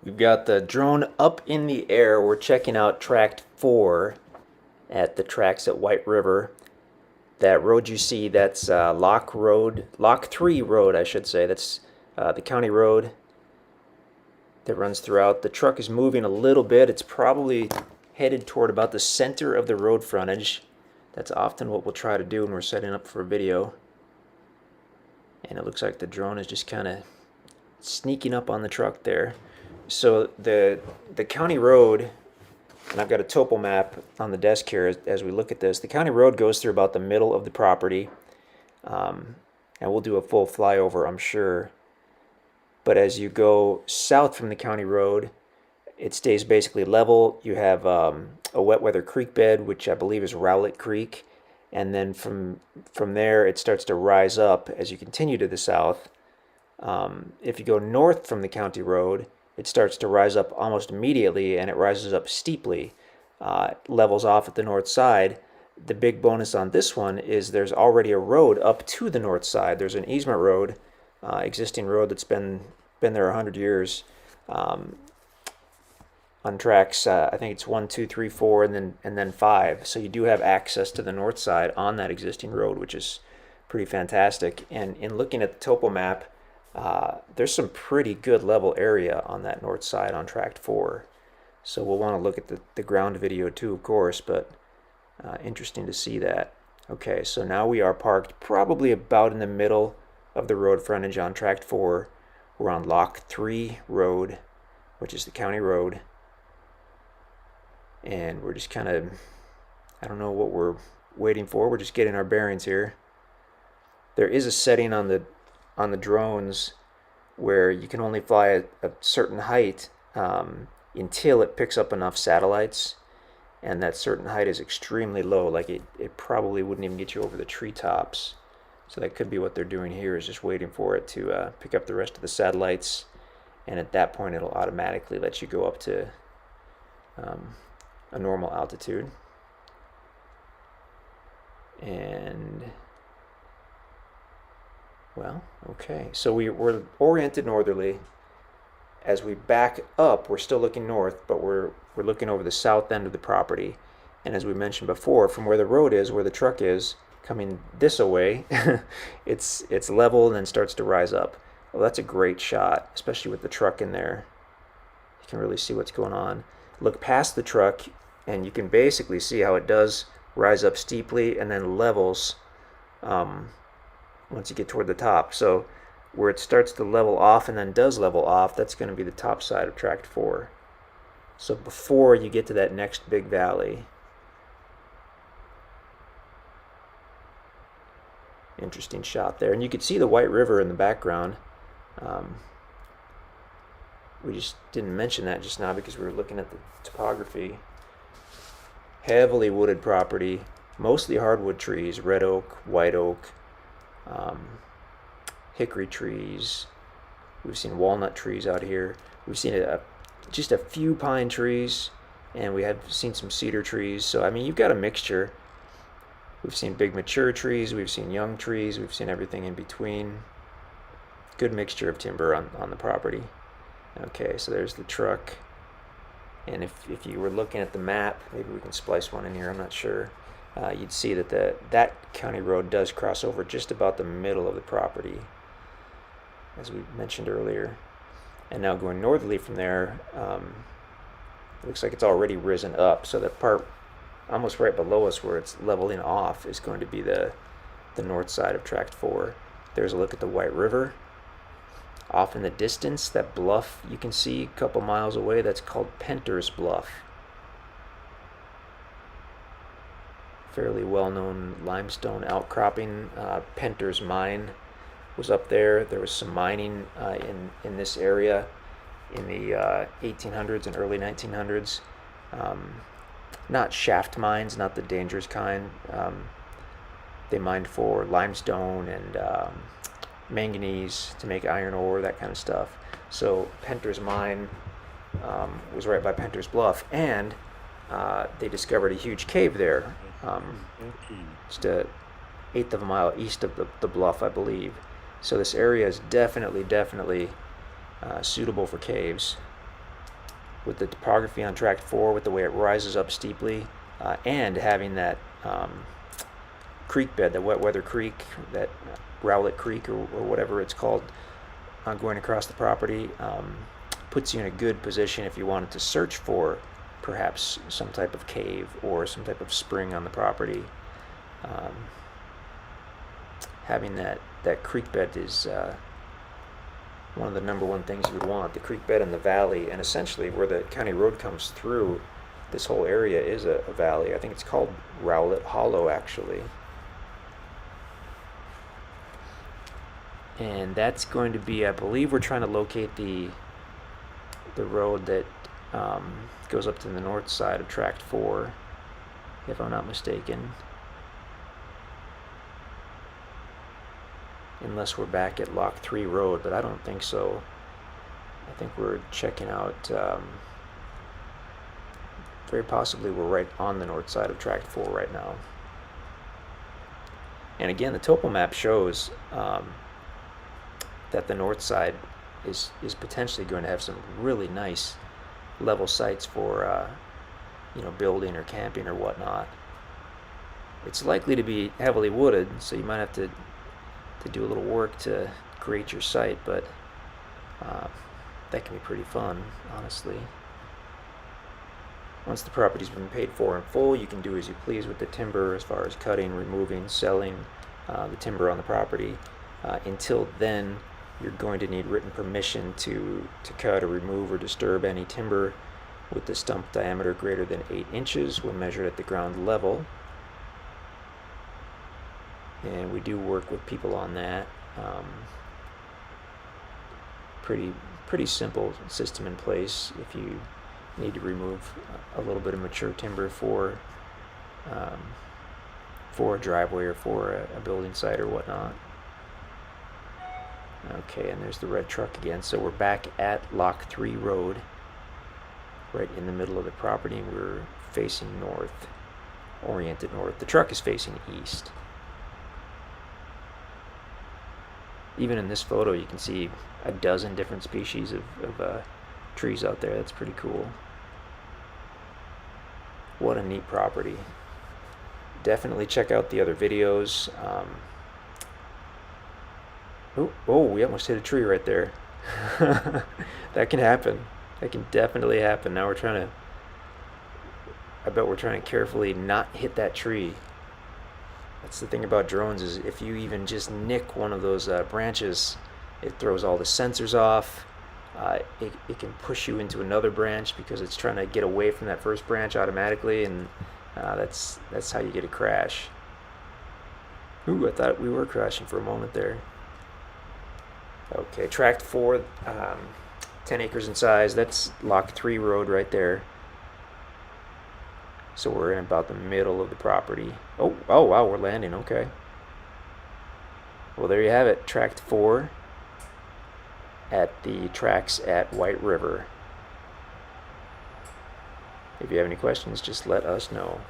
We've got the drone up in the air. We're checking out Tract 4 at the Tracts at White River. That road you see, that's Lock 3 Road, I should say. That's the county road that runs throughout. The truck is moving a little bit. It's probably headed toward about the center of the road frontage. That's often what we'll try to do when we're setting up for a video. And it looks like the drone is just kind of sneaking up on the truck there. So the county road, and I've got a topo map on the desk here as we look at this. The county road goes through about the middle of the property, and we'll do a full flyover, I'm sure. But as you go south from the county road, it stays basically level. You have a wet weather creek bed, which I believe is Rowlett Creek, and then from there it starts to rise up as you continue to the south. If you go north from the county road, it starts to rise up almost immediately, and it rises up steeply, levels off at the north side. The big bonus on this one is there's already a road up to the north side. There's an easement road, existing road that's been there 100 years. On tracks, I think it's 1, 2, 3, 4, and then 5. So you do have access to the north side on that existing road, which is pretty fantastic. And in looking at the topo map, there's some pretty good level area on that north side on Tract 4. So we'll want to look at the ground video too, of course, but interesting to see that. Okay, so now we are parked probably about in the middle of the road frontage on Tract 4. We're on Lock 3 Road, which is the county road. And we're just kind of, I don't know what we're waiting for. We're just getting our bearings here. There is a setting on the drones where you can only fly at a certain height until it picks up enough satellites, and that certain height is extremely low. Like it probably wouldn't even get you over the treetops. So that could be what they're doing here, is just waiting for it to pick up the rest of the satellites, and at that point it'll automatically let you go up to a normal altitude. And well, okay, so we're oriented northerly. As we back up, we're still looking north, but we're looking over the south end of the property. And as we mentioned before, from where the road is, where the truck is, coming this away, it's level and then starts to rise up. Well, that's a great shot, especially with the truck in there. You can really see what's going on. Look past the truck, and you can basically see how it does rise up steeply and then levels once you get toward the top. So where it starts to level off and then does level off, that's going to be the top side of Tract 4. So before you get to that next big valley. Interesting shot there. And you could see the White River in the background. We just didn't mention that just now because we were looking at the topography. Heavily wooded property, mostly hardwood trees, red oak, white oak, hickory trees. We've seen walnut trees out here. We've seen just a few pine trees, and we have seen some cedar trees. So I mean, you've got a mixture. We've seen big mature trees, we've seen young trees, we've seen everything in between. Good mixture of timber on the property. Okay, so there's the truck. And if you were looking at the map, maybe we can splice one in here, I'm not sure. You'd see that that county road does cross over just about the middle of the property, as we mentioned earlier. And now going northerly from there, it looks like it's already risen up. So that part almost right below us where it's leveling off is going to be the north side of Tract 4. There's a look at the White River. Off in the distance, that bluff you can see a couple miles away, that's called Penter's Bluff. Fairly well-known limestone outcropping. Penter's Mine was up there. There was some mining in this area in the 1800s and early 1900s. Not shaft mines, not the dangerous kind. They mined for limestone and manganese to make iron ore, that kind of stuff. So Penter's Mine was right by Penter's Bluff, and they discovered a huge cave there, just an eighth of a mile east of the bluff, I believe. So this area is definitely suitable for caves. with the topography on Tract 4, with the way it rises up steeply, and having that creek bed, the wet weather creek, that Rowlett Creek or whatever it's called, going across the property, puts you in a good position if you wanted to search for perhaps some type of cave or some type of spring on the property. Having that creek bed is one of the number one things you would want. The creek bed in the valley, and essentially where the county road comes through, this whole area is a valley. I think it's called Rowlett Hollow, actually. And that's going to be, I believe we're trying to locate the road that goes up to the north side of Tract 4, if I'm not mistaken. Unless we're back at Lock 3 Road, but I don't think so. I think we're checking out, very possibly we're right on the north side of Tract 4 right now. And again, the topo map shows that the north side is potentially going to have some really nice level sites for building or camping or whatnot. It's likely to be heavily wooded, so you might have to do a little work to create your site, but that can be pretty fun, honestly. Once the property's been paid for in full, you can do as you please with the timber as far as cutting, removing, selling the timber on the property. Until then, you're going to need written permission to cut or remove or disturb any timber with the stump diameter greater than 8 inches when measured at the ground level. And we do work with people on that. Pretty simple system in place if you need to remove a little bit of mature timber for a driveway or for a building site or whatnot. Okay, and there's the red truck again. So we're back at Lock 3 Road, right in the middle of the property, and we're facing north, oriented north. The truck is facing east. Even in this photo, you can see a dozen different species of trees out there. That's pretty cool. What a neat property. Definitely check out the other videos. Oh, we almost hit a tree right there. That can happen. That can definitely happen. Now I bet we're trying to carefully not hit that tree. That's the thing about drones, is if you even just nick one of those branches, it throws all the sensors off. It can push you into another branch because it's trying to get away from that first branch automatically, and that's how you get a crash. Ooh, I thought we were crashing for a moment there. Okay, Tract 4, 10 acres in size. That's Lock 3 Road right there. So we're in about the middle of the property. Oh wow, we're landing, okay. Well, there you have it, Tract 4 at the Tracts at White River. If you have any questions, just let us know.